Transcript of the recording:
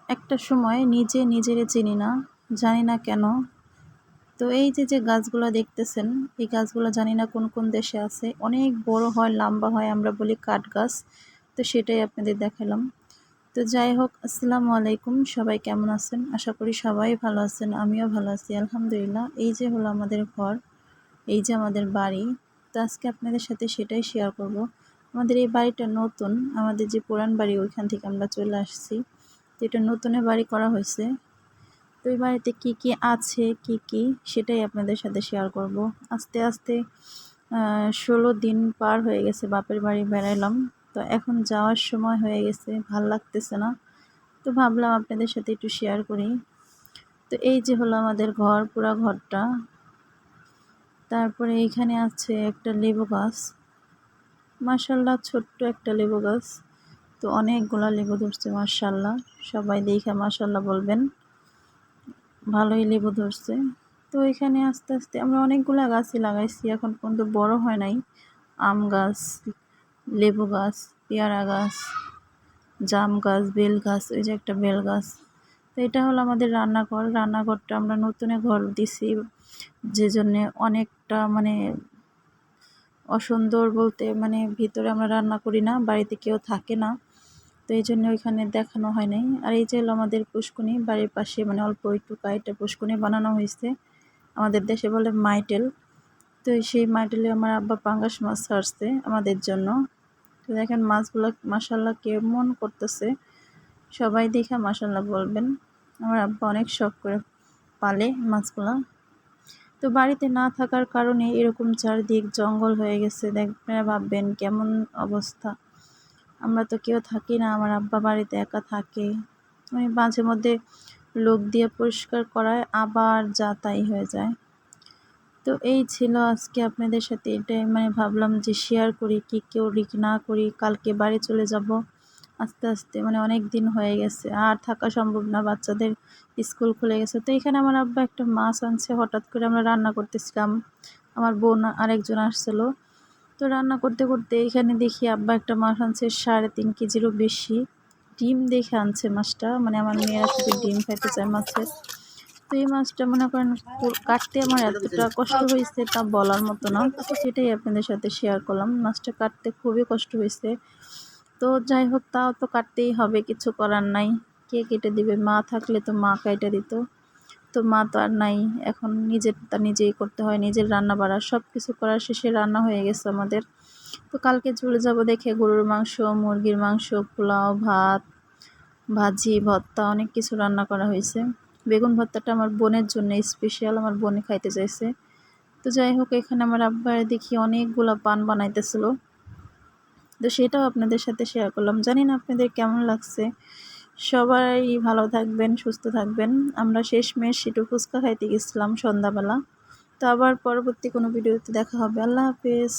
একটা সময় নিজে নিজেরে চিনি না, জানি না কেন। তো এই যে গাছগুলো দেখতেছেন, এই গাছগুলো জানি না কোন কোন দেশে আছে, অনেক বড় হয়, লম্বা হয়, আমরা বলি কাঠ গাছ। তো সেটাই আপনাদের দেখালাম। তো যাই হোক, আসসালামু আলাইকুম, সবাই কেমন আছেন? আশা করি সবাই ভালো আছেন, আমিও ভালো আছি আলহামদুলিল্লাহ। এই যে হলো আমাদের ঘর, এই যে আমাদের বাড়ি। তো আজকে আপনাদের সাথে সেটাই শেয়ার করব। আমাদের এই বাড়িটা নতুন, আমাদের যে পুরান বাড়ি ওইখান থেকে আমরা চলে আসছি। তো এটা নতুনে বাড়ি করা হয়েছে। তো এই বাড়িতে কী কী আছে, কি সেটাই আপনাদের সাথে শেয়ার করব। আস্তে আস্তে 16 দিন পার হয়ে গেছে বাপের বাড়ি বেড়াইলাম। তো এখন যাওয়ার সময় হয়ে গেছে, ভাল লাগতেছে না। তো ভাবলাম আপনাদের সাথে একটু শেয়ার করি। তো এই যে হলো আমাদের ঘর, পুরা ঘরটা। তারপরে এইখানে আছে একটা লেবু গাছ, মাশাআল্লাহ ছোট্ট একটা লেবু গাছ। তো অনেকগুলা লেবু ধরছে মাশাআল্লাহ, সবাই দেখে মাশাআল্লাহ বলবেন, ভালোই লেবু ধরছে। তো এখানে আস্তে আস্তে আমরা অনেকগুলা গাছই লাগাইছি, এখন পর্যন্ত বড় হয় নাই। আম গাছ, লেবু গাছ, পেয়ারা গাছ, জাম গাছ, বেল গাছ, ওই যে একটা বেল গাছ। তো এটা হলো আমাদের রান্নাঘর। রান্নাঘরটা আমরা নতুনে ঘর দিছি, যে জন্যে অনেকটা মানে অসুন্দর বলতে, মানে ভিতরে আমরা রান্না করি না, বাড়িতে কেউ থাকে না, তো এই জন্য ওইখানে দেখানো হয় নাই। আর এই যে হলো আমাদের পুষ্কুনি, বাড়ির পাশে মানে অল্প একটু কাইটে পুষ্কুনি বানানো হয়েছে, আমাদের দেশে বলে মাইটেল। তো সেই মাইটেলে আমার আব্বা পাঙ্গাস মাছ ছাড়ছে আমাদের জন্য। তো দেখেন মাছগুলো মাশাআল্লাহ কেমন করতেছে, সবাই দেখে মাশাআল্লাহ বলবেন। আমার আব্বা অনেক শখ করে পালে মাছগুলা। তো বাড়িতে না থাকার কারণে এরকম চারদিক জঙ্গল হয়ে গেছে, দেখবেন ভাববেন কেমন অবস্থা। আমরা তো কেউ থাকি না, আমার আব্বা বাড়িতে একা থাকে, মানে মাঝে মধ্যে লোক দিয়ে পরিষ্কার করায়, আবার যা তাই হয়ে যায়। তো এই ছিল আজকে আপনাদের সাথে, এটাই মানে ভাবলাম যে শেয়ার করি, কি করি না করি। কালকে বাড়ি চলে যাব আস্তে আস্তে, মানে অনেক দিন হয়ে গেছে, আর থাকা সম্ভব না, বাচ্চাদের স্কুল খুলে গেছে। তো এখানে আমার আব্বা একটা মাছ আনছে, হঠাৎ করে আমরা রান্না করতেছিলাম, আমার বোন আরেকজন আসছিল। তো রান্না করতে করতে এখানে দেখি আব্বা একটা মাছ আনছে 3.5 কেজিরও বেশি। ডিম দেখে আনছে মাছটা, মানে আমার মেয়েরা খুবই ডিম খাইতে চায় মাছের। তো এই মাছটা মনে করেন কাটতে আমার এতটা কষ্ট হয়েছে তা বলার মতো না, সেটাই আপনাদের সাথে শেয়ার করলাম। মাছটা কাটতে খুবই কষ্ট হয়েছে। তো যাই হোক, তাও তো কাটতেই হবে, কিছু করার নাই। কে কেটে দিবে? মা থাকলে তো মা কেটে দিত। তো মা তো আর নাই, এখন নিজেরটা নিজেই করতে হয়। নিজের রান্না বাড়া সব কিছু করার শেষে রান্না হয়ে গেছে আমাদের। তো কালকে চলে যাব দেখে, গরুর মাংস, মুরগির মাংস, পোলাও, ভাত, ভাজি, ভর্তা, অনেক কিছু রান্না করা হয়েছে। বেগুন ভর্তাটা আমার বোনের জন্য স্পেশাল, আমার বোনে খাইতে চাইছে। তো যাই হোক, এখানে আমার আব্বার দেখি অনেকগুলা পান বানাইতেছিল, তো সেটাও আপনাদের সাথে শেয়ার করলাম। জানি না আপনাদের কেমন লাগছে। সবাই ভালো থাকবেন, সুস্থ থাকবেন। আমরা শেষমেশ একটু ফুচকা খাইতে গেছিলাম সন্ধ্যাবেলা। তো আবার পরবর্তী কোনো ভিডিওতে দেখা হবে। আল্লাহ হাফেজ।